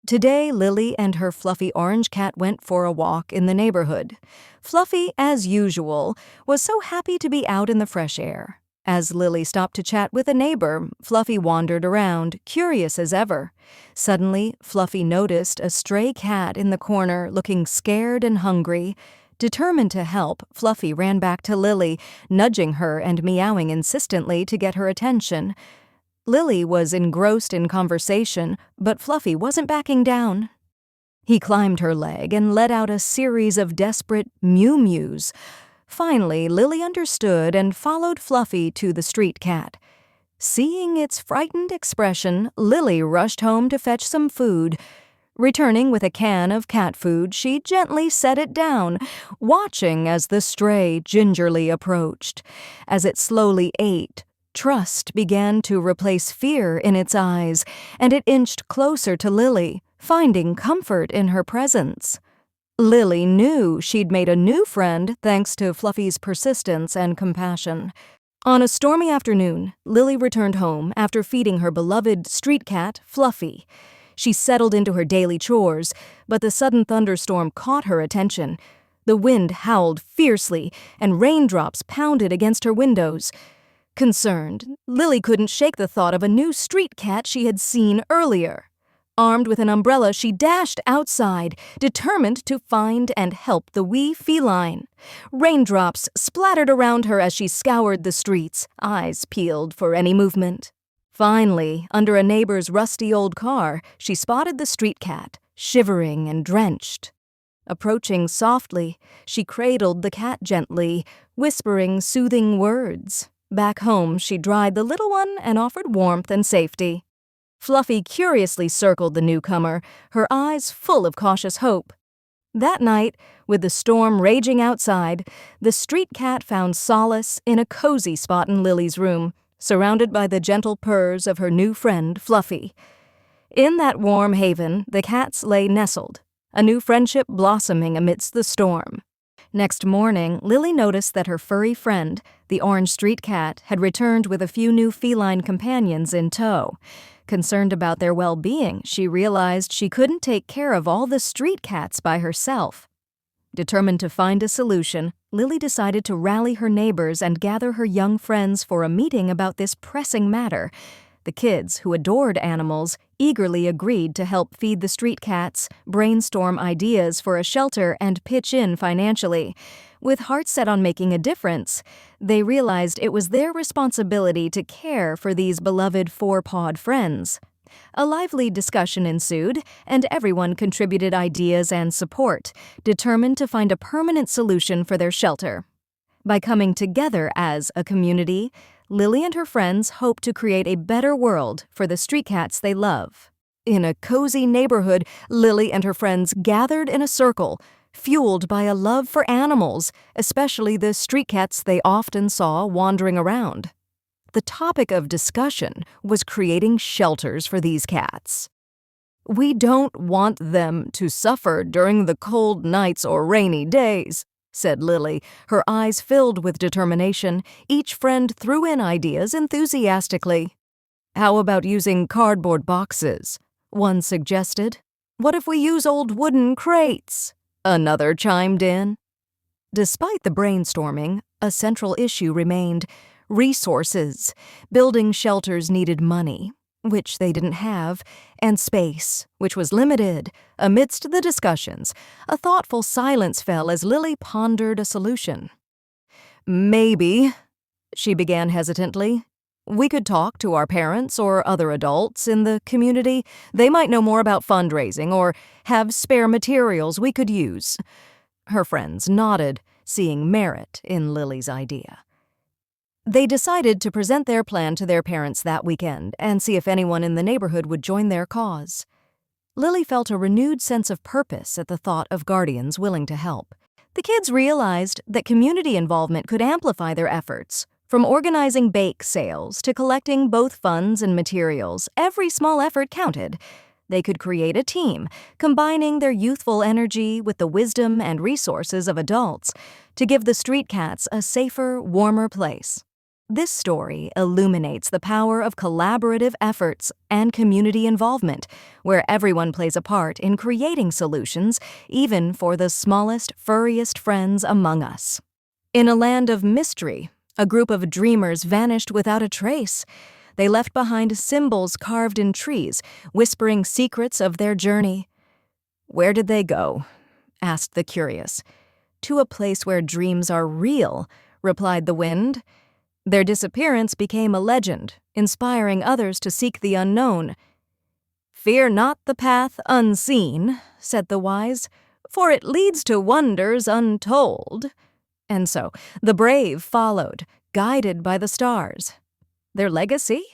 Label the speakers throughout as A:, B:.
A: Today, Lily and her fluffy orange cat went for a walk in the neighborhood. Fluffy, as usual, was so happy to be out in the fresh air. As Lily stopped to chat with a neighbor, Fluffy wandered around, curious as ever. Suddenly, Fluffy noticed a stray cat in the corner, looking scared and hungry. Determined to help, Fluffy ran back to Lily, nudging her and meowing insistently to get her attention. Lily was engrossed in conversation, but Fluffy wasn't backing down. He climbed her leg and let out a series of desperate mew-mews. Finally, Lily understood and followed Fluffy to the street cat. Seeing its frightened expression, Lily rushed home to fetch some food. Returning with a can of cat food, she gently set it down, watching as the stray gingerly approached. As it slowly ate, trust began to replace fear in its eyes, and it inched closer to Lily, finding comfort in her presence. Lily knew she'd made a new friend thanks to Fluffy's persistence and compassion. On a stormy afternoon, Lily returned home after feeding her beloved street cat, Fluffy. She settled into her daily chores, but the sudden thunderstorm caught her attention. The wind howled fiercely, and raindrops pounded against her windows. Concerned, Lily couldn't shake the thought of a new street cat she had seen earlier. Armed with an umbrella, she dashed outside, determined to find and help the wee feline. Raindrops splattered around her as she scoured the streets, eyes peeled for any movement. Finally, under a neighbor's rusty old car, she spotted the street cat, shivering and drenched. Approaching softly, she cradled the cat gently, whispering soothing words. Back home, she dried the little one and offered warmth and safety. Fluffy curiously circled the newcomer, her eyes full of cautious hope. That night, with the storm raging outside, the street cat found solace in a cozy spot in Lily's room, surrounded by the gentle purrs of her new friend, Fluffy. In that warm haven, the cats lay nestled, a new friendship blossoming amidst the storm. Next morning, Lily noticed that her furry friend, the orange street cat, had returned with a few new feline companions in tow. Concerned about their well-being, she realized she couldn't take care of all the street cats by herself. Determined to find a solution, Lily decided to rally her neighbors and gather her young friends for a meeting about this pressing matter. The kids, who adored animals, eagerly agreed to help feed the street cats, brainstorm ideas for a shelter, and pitch in financially. With hearts set on making a difference, they realized it was their responsibility to care for these beloved four-pawed friends. A lively discussion ensued, and everyone contributed ideas and support, determined to find a permanent solution for their shelter. By coming together as a community, Lily and her friends hope to create a better world for the street cats they love. In a cozy neighborhood, Lily and her friends gathered in a circle, fueled by a love for animals, especially the street cats they often saw wandering around. The topic of discussion was creating shelters for these cats. "We don't want them to suffer during the cold nights or rainy days," said Lily, her eyes filled with determination. Each friend threw in ideas enthusiastically. "How about using cardboard boxes?" one suggested. "What if we use old wooden crates?" another chimed in. Despite the brainstorming, a central issue remained: resources. Building shelters needed money, which they didn't have, and space, which was limited. Amidst the discussions, a thoughtful silence fell as Lily pondered a solution. "Maybe," she began hesitantly, "we could talk to our parents or other adults in the community. They might know more about fundraising or have spare materials we could use." Her friends nodded, seeing merit in Lily's idea. They decided to present their plan to their parents that weekend and see if anyone in the neighborhood would join their cause. Lily felt a renewed sense of purpose at the thought of guardians willing to help. The kids realized that community involvement could amplify their efforts. From organizing bake sales to collecting both funds and materials, every small effort counted. They could create a team, combining their youthful energy with the wisdom and resources of adults to give the street cats a safer, warmer place. This story illuminates the power of collaborative efforts and community involvement, where everyone plays a part in creating solutions, even for the smallest, furriest friends among us. In a land of mystery, a group of dreamers vanished without a trace. They left behind symbols carved in trees, whispering secrets of their journey. "Where did they go?" asked the curious. "To a place where dreams are real," replied the wind. Their disappearance became a legend, inspiring others to seek the unknown. "Fear not the path unseen," said the wise, "for it leads to wonders untold." And so the brave followed, guided by the stars. Their legacy?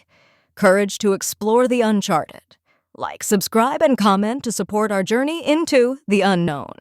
A: Courage to explore the uncharted. Like, subscribe, and comment to support our journey into the unknown.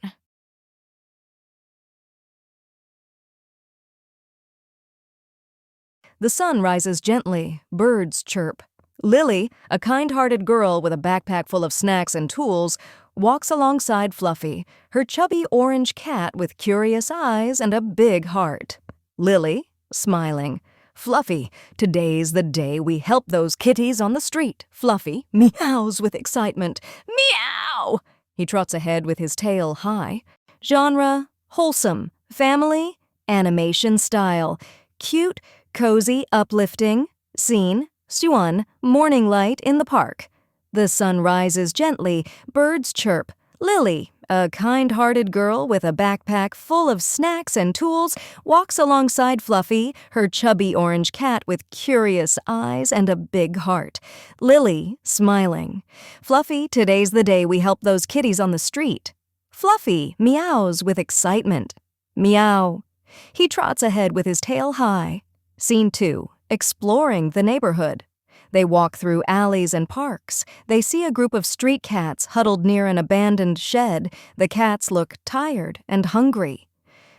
A: The sun rises gently, birds chirp. Lily, a kind-hearted girl with a backpack full of snacks and tools, walks alongside Fluffy, her chubby orange cat with curious eyes and a big heart. Lily, smiling. "Fluffy, today's the day we help those kitties on the street." Fluffy meows with excitement. "Meow!" He trots ahead with his tail high. Genre: wholesome, family, animation style. Cute, cozy, uplifting. Scene: Suan, morning light in the park. The sun rises gently, birds chirp. Lily, a kind-hearted girl with a backpack full of snacks and tools, walks alongside Fluffy, her chubby orange cat with curious eyes and a big heart. Lily, smiling. "Fluffy, today's the day we help those kitties on the street." Fluffy meows with excitement. Meow. He trots ahead with his tail high. Scene 2. Exploring the neighborhood. They walk through alleys and parks. They see a group of street cats huddled near an abandoned shed. The cats look tired and hungry.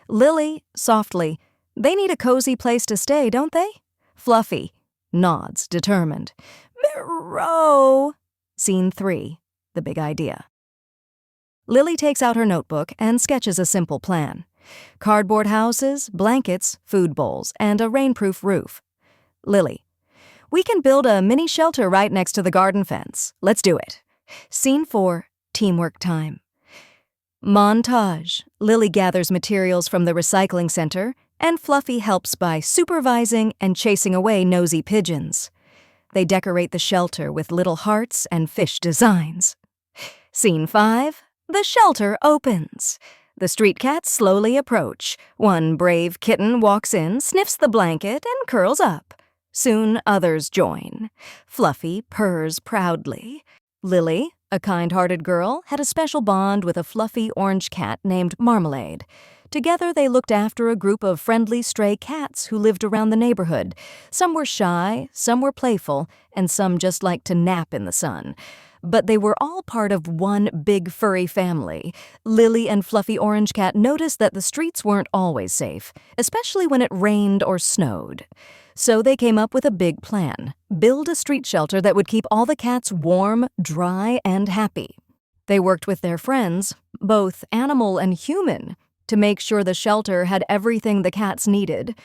A: Lily, softly, "They need a cozy place to stay, don't they?" Fluffy nods, determined. "Meow." Scene 3. The big idea. Lily takes out her notebook and sketches a simple plan. Cardboard houses, blankets, food bowls, and a rainproof roof. Lily: "We can build a mini shelter right next to the garden fence. Let's do it." Scene 4. Teamwork time. Montage. Lily gathers materials from the recycling center, and Fluffy helps by supervising and chasing away nosy pigeons. They decorate the shelter with little hearts and fish designs. Scene 5. The shelter opens. The street cats slowly approach. One brave kitten walks in, sniffs the blanket, and curls up. Soon others join. Fluffy purrs proudly. Lily, a kind-hearted girl, had a special bond with a fluffy orange cat named Marmalade. Together they looked after a group of friendly stray cats who lived around the neighborhood. Some were shy, some were playful, and some just liked to nap in the sun. But they were all part of one big furry family. Lily and Fluffy Orange Cat noticed that the streets weren't always safe, especially when it rained or snowed. So they came up with a big plan: build a street shelter that would keep all the cats warm, dry, and happy. They worked with their friends, both animal and human, to make sure the shelter had everything the cats needed.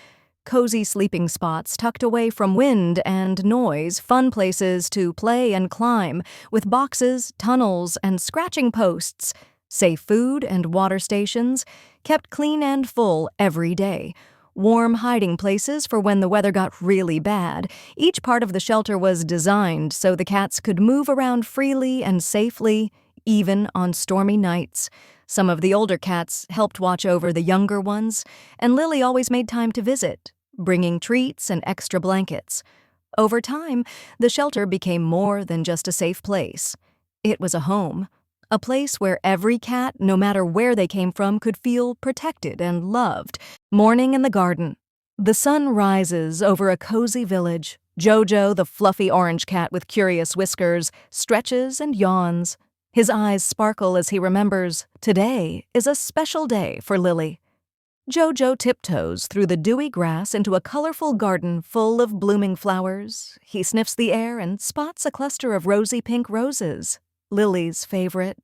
A: Cozy sleeping spots tucked away from wind and noise, fun places to play and climb, with boxes, tunnels, and scratching posts, safe food and water stations, kept clean and full every day, warm hiding places for when the weather got really bad. Each part of the shelter was designed so the cats could move around freely and safely, even on stormy nights. Some of the older cats helped watch over the younger ones, and Lily always made time to visit, bringing treats and extra blankets. Over time, the shelter became more than just a safe place. It was a home, a place where every cat, no matter where they came from, could feel protected and loved. Morning in the garden. The sun rises over a cozy village. Jojo, the fluffy orange cat with curious whiskers, stretches and yawns. His eyes sparkle as he remembers, today is a special day for Lily. Jojo tiptoes through the dewy grass into a colorful garden full of blooming flowers. He sniffs the air and spots a cluster of rosy pink roses, Lily's favorite.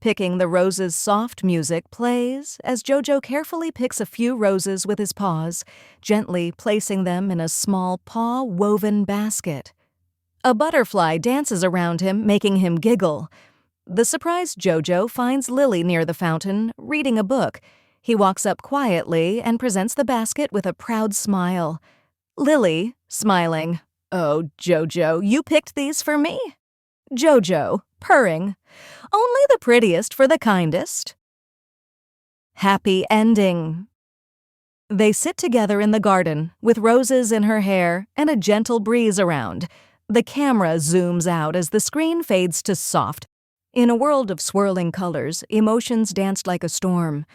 A: Picking the Roses' soft music plays as Jojo carefully picks a few roses with his paws, gently placing them in a small paw-woven basket. A butterfly dances around him, making him giggle. The surprised Jojo finds Lilly near the fountain, reading a book. He walks up quietly and presents the basket with a proud smile. Lilly, smiling, "Oh, Jojo, you picked these for me?" Jojo, purring, "Only the prettiest for the kindest." Happy ending. They sit together in the garden, with roses in her hair and a gentle breeze around. The camera zooms out as the screen fades to soft. In a world of swirling colors, emotions danced like a storm.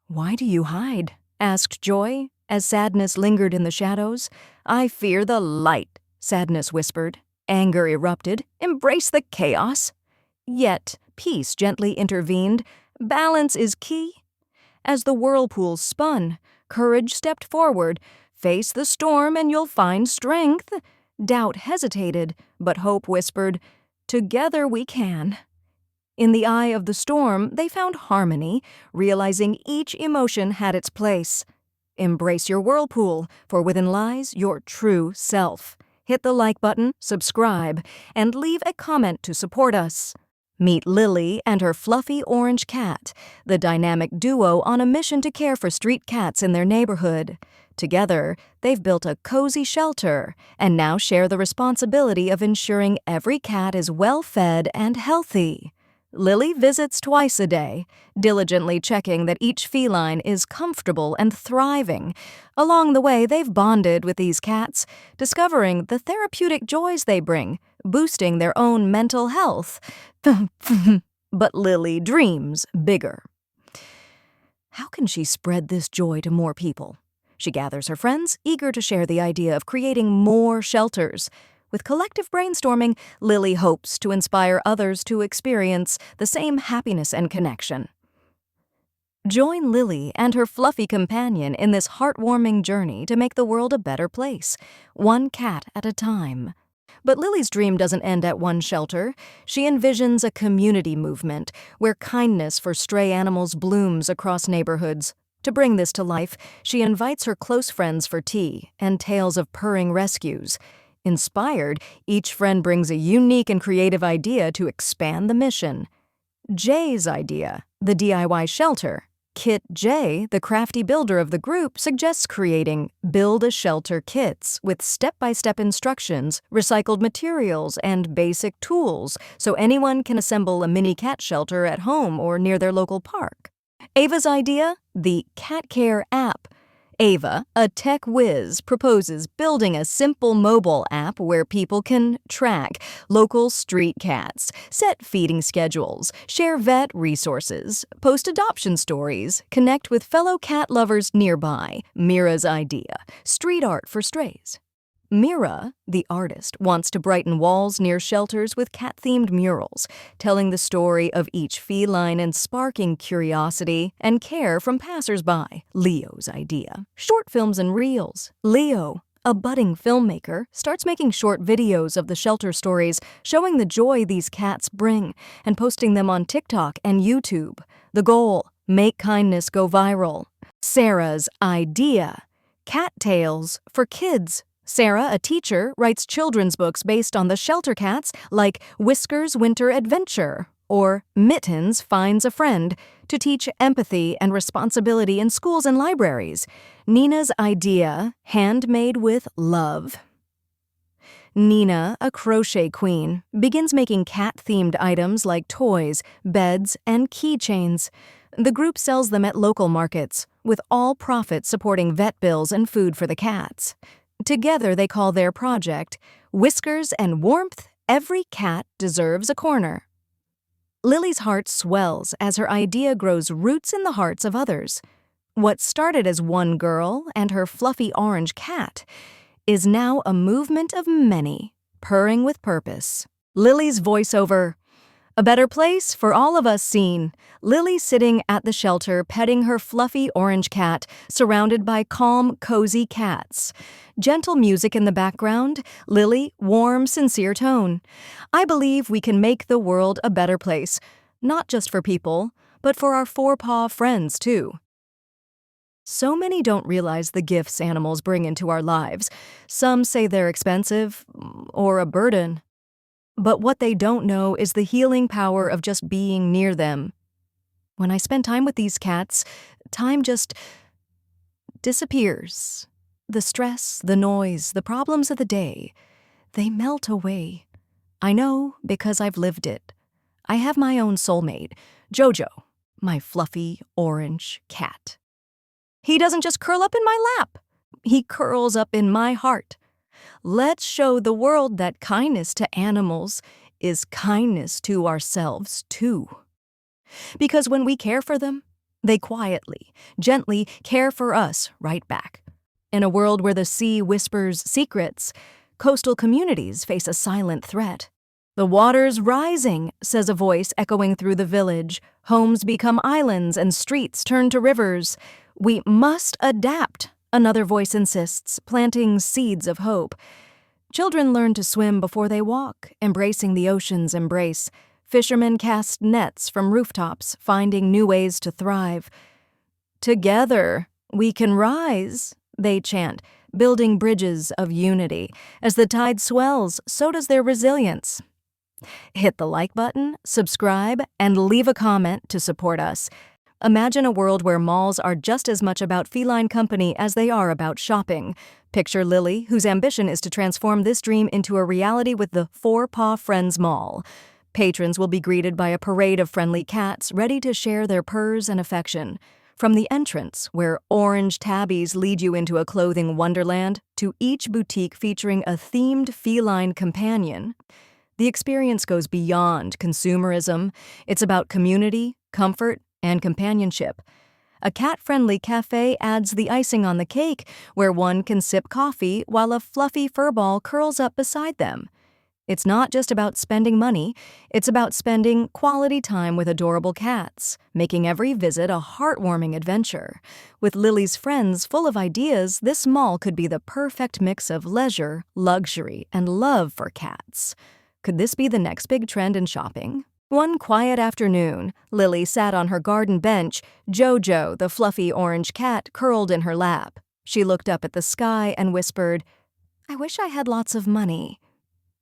A: "Why do you hide?" asked Joy, as sadness lingered in the shadows. "I fear the light," Sadness whispered. Anger erupted. "Embrace the chaos." Yet peace gently intervened. "Balance is key." As the whirlpool spun, courage stepped forward. "Face the storm and you'll find strength." Doubt hesitated, but hope whispered, "Together we can." In the eye of the storm, they found harmony, realizing each emotion had its place. Embrace your whirlpool, for within lies your true self. Hit the like button, subscribe, and leave a comment to support us. Meet Lilly and her fluffy orange cat, the dynamic duo on a mission to care for street cats in their neighborhood. Together, they've built a cozy shelter and now share the responsibility of ensuring every cat is well-fed and healthy. Lilly visits twice a day, diligently checking that each feline is comfortable and thriving. Along the way, they've bonded with these cats, discovering the therapeutic joys they bring, boosting their own mental health. But Lilly dreams bigger. How can she spread this joy to more people? She gathers her friends, eager to share the idea of creating more shelters. With collective brainstorming, Lilly hopes to inspire others to experience the same happiness and connection. Join Lilly and her fluffy companion in this heartwarming journey to make the world a better place, one cat at a time. But Lily's dream doesn't end at one shelter. She envisions a community movement where kindness for stray animals blooms across neighborhoods. To bring this to life, she invites her close friends for tea and tales of purring rescues. Inspired, each friend brings a unique and creative idea to expand the mission. Jay's idea, the DIY shelter. Kit J, the crafty builder of the group, suggests creating build-a-shelter kits with step-by-step instructions, recycled materials, and basic tools so anyone can assemble a mini cat shelter at home or near their local park. Ava's idea, the Cat Care app. Ava, a tech whiz, proposes building a simple mobile app where people can track local street cats, set feeding schedules, share vet resources, post adoption stories, connect with fellow cat lovers nearby. Mira's idea, street art for strays. Mira, the artist, wants to brighten walls near shelters with cat-themed murals, telling the story of each feline and sparking curiosity and care from passers-by. Leo's idea, short films and reels. Leo, a budding filmmaker, starts making short videos of the shelter stories, showing the joy these cats bring, and posting them on TikTok and YouTube. The goal, make kindness go viral. Sarah's idea, cat tales for kids. Sarah, a teacher, writes children's books based on the shelter cats like Whisker's Winter Adventure or Mittens Finds a Friend to teach empathy and responsibility in schools and libraries. Nina's idea, handmade with love. Nina, a crochet queen, begins making cat-themed items like toys, beds, and keychains. The group sells them at local markets, with all profits supporting vet bills and food for the cats. Together they call their project, Whiskers and Warmth, Every Cat Deserves a Corner. Lily's heart swells as her idea grows roots in the hearts of others. What started as one girl and her fluffy orange cat is now a movement of many, purring with purpose. Lily's voiceover, a better place for all of us seen. Lilly sitting at the shelter petting her fluffy orange cat, surrounded by calm, cozy cats. Gentle music in the background, Lilly, warm, sincere tone. I believe we can make the world a better place. not just for people, but for our four-paw friends, too. So many don't realize the gifts animals bring into our lives. Some say they're expensive or a burden. But what they don't know is the healing power of just being near them. When I spend time with these cats, time just disappears. The stress, the noise, the problems of the day, they melt away. I know because I've lived it. I have my own soulmate, Jojo, my fluffy orange cat. He doesn't just curl up in my lap. He curls up in my heart. Let's show the world that kindness to animals is kindness to ourselves, too. Because when we care for them, they quietly, gently care for us right back. In a world where the sea whispers secrets, coastal communities face a silent threat. The water's rising, says a voice echoing through the village. Homes become islands and streets turn to rivers. We must adapt, another voice insists, planting seeds of hope. Children learn to swim before they walk, embracing the ocean's embrace. Fishermen cast nets from rooftops, finding new ways to thrive. Together, we can rise, they chant, building bridges of unity. As the tide swells, so does their resilience. Hit the like button, subscribe, and leave a comment to support us. Imagine a world where malls are just as much about feline company as they are about shopping. Picture Lilly, whose ambition is to transform this dream into a reality with the Four Paw Friends Mall. Patrons will be greeted by a parade of friendly cats ready to share their purrs and affection. From the entrance, where orange tabbies lead you into a clothing wonderland, to each boutique featuring a themed feline companion, the experience goes beyond consumerism. It's about community, comfort, and companionship. A cat-friendly cafe adds the icing on the cake, where one can sip coffee while a fluffy furball curls up beside them. It's not just about spending money, it's about spending quality time with adorable cats, making every visit a heartwarming adventure. With Lilly's friends full of ideas, this mall could be the perfect mix of leisure, luxury, and love for cats. Could this be the next big trend in shopping? One quiet afternoon, Lilly sat on her garden bench, Jojo, the fluffy orange cat, curled in her lap. She looked up at the sky and whispered, "I wish I had lots of money."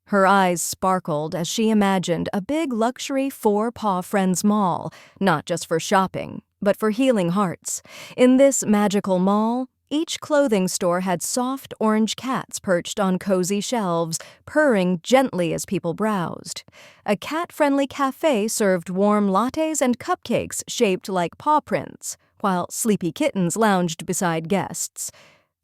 A: Her eyes sparkled as she imagined a big luxury four-paw friends mall, not just for shopping, but for healing hearts. In this magical mall, each clothing store had soft orange cats perched on cozy shelves, purring gently as people browsed. A cat-friendly cafe served warm lattes and cupcakes shaped like paw prints, while sleepy kittens lounged beside guests.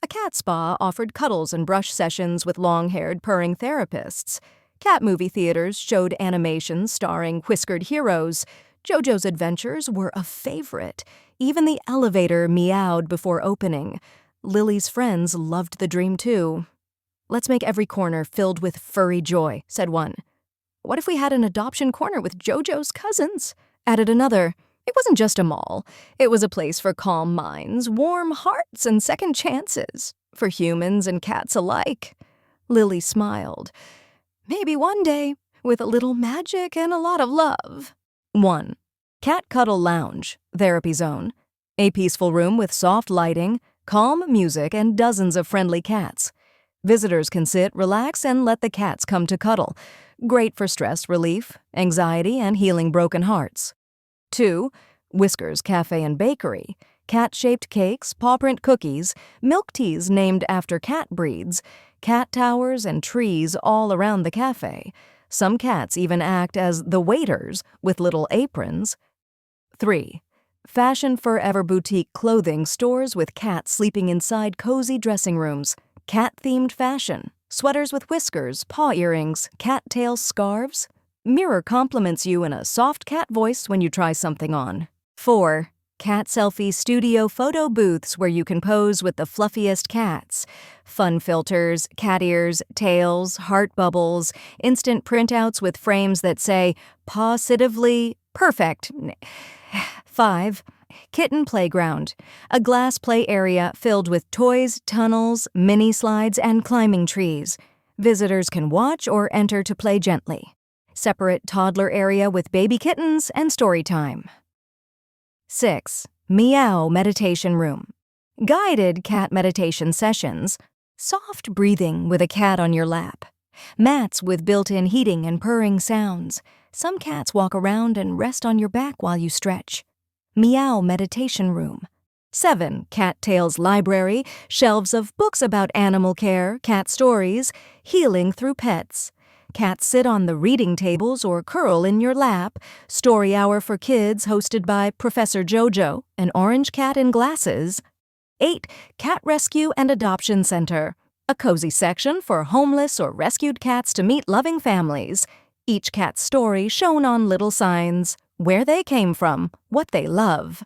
A: A cat spa offered cuddles and brush sessions with long-haired purring therapists. Cat movie theaters showed animations starring whiskered heroes. JoJo's adventures were a favorite. Even the elevator meowed before opening. Lilly's friends loved the dream too. "Let's make every corner filled with furry joy," said one. "What if we had an adoption corner with JoJo's cousins?" added another. It wasn't just a mall. It was a place for calm minds, warm hearts, and second chances, for humans and cats alike. Lilly smiled. "Maybe one day, with a little magic and a lot of love." 1. Cat Cuddle Lounge, Therapy Zone. A peaceful room with soft lighting, calm music, and dozens of friendly cats. Visitors can sit, relax, and let the cats come to cuddle. Great for stress relief, anxiety, and healing broken hearts. 2. Whiskers Cafe and Bakery. Cat-shaped cakes, paw print cookies, milk teas named after cat breeds, cat towers, and trees all around the cafe. Some cats even act as the waiters with little aprons. 3. Fashion Forever boutique clothing stores with cats sleeping inside cozy dressing rooms. Cat-themed fashion, sweaters with whiskers, paw earrings, cat-tail scarves. Mirror compliments you in a soft cat voice when you try something on. 4. Cat selfie studio photo booths where you can pose with the fluffiest cats. Fun filters, cat ears, tails, heart bubbles, instant printouts with frames that say, "Positively perfect." 5. Kitten Playground, a glass play area filled with toys, tunnels, mini slides, and climbing trees. Visitors can watch or enter to play gently. Separate toddler area with baby kittens and story time. 6. Meow meditation room. Guided cat meditation sessions. Soft breathing with a cat on your lap. Mats with built-in heating and purring sounds. Some cats walk around and rest on your back while you stretch. Meow meditation room. 7. Cattails library. Shelves of books about animal care, cat stories, healing through pets. Cats sit on the reading tables or curl in your lap. Story hour for kids hosted by Professor Jojo, an orange cat in glasses. 8. Cat rescue and adoption center. A cozy section for homeless or rescued cats to meet loving families. Each cat's story shown on little signs, where they came from, what they love.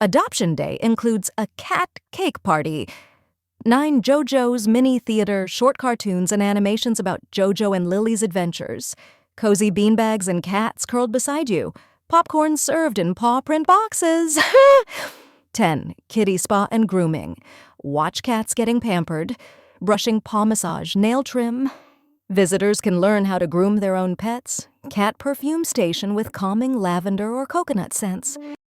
A: Adoption Day includes a cat cake party. 9 JoJo's mini theater, short cartoons and animations about JoJo and Lily's adventures. Cozy beanbags and cats curled beside you. Popcorn served in paw print boxes. 10. Kitty spa and grooming. Watch cats getting pampered. Brushing, paw massage, nail trim. Visitors can learn how to groom their own pets. Cat perfume station with calming lavender or coconut scents.